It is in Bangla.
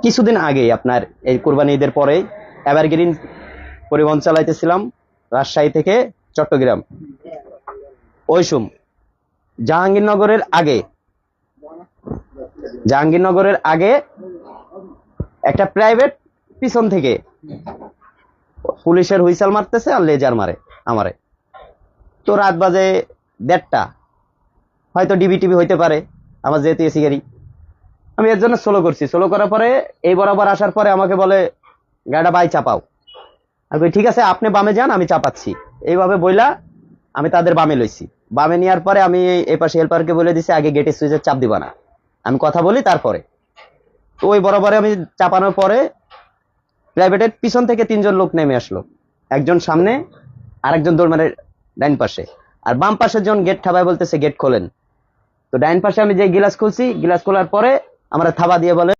কিছুদিন আগে আপনার এই কোরবানি ঈদের পরে এভারগ্রিন পরিবহন চালাইতেছিলাম রাজশাহী থেকে চট্টগ্রাম। ওইসুম জাহাঙ্গীরনগরের আগে একটা প্রাইভেট পিছন থেকে পুলিশের হুইসেল মারতেছে আর লেজার মারে আমারে। তো রাত বাজে 1:30, হয়তো ডিবি টিভি হইতে পারে, আমার যেহেতু এসি গাড়ি, আমি এর জন্য স্লো করছি। স্লো করার পরে এই বরাবর আসার পরে আমাকে বলে গাড়িটা বাই চাপাও। আমি কই ঠিক আছে, আপনি বামে যান, আমি চাপাচ্ছি। এইভাবে বইলা আমি তাদের বামে লইছি। বামে নেওয়ার পরে আমি এই পাশে হেল্পারকে বলে দিছি আগে গেটের সুইচের চাপ দিবা না, আমি কথা বলি তারপরে। তো ওই বরাবরে আমি চাপানোর পরে প্রাইভেটের পিছন থেকে 3জন লোক নেমে আসলো, একজন সামনে আর একজন দৌড় মারে ডাইন পাশে, আর বাম পাশের জন গেট ঠাবায় বলতেছে গেট খোলেন। তো ডাইন পাশে আমি যে গিলাস খুলছি, গিলাস খোলার পরে আমরা থাবা দিয়ে বলে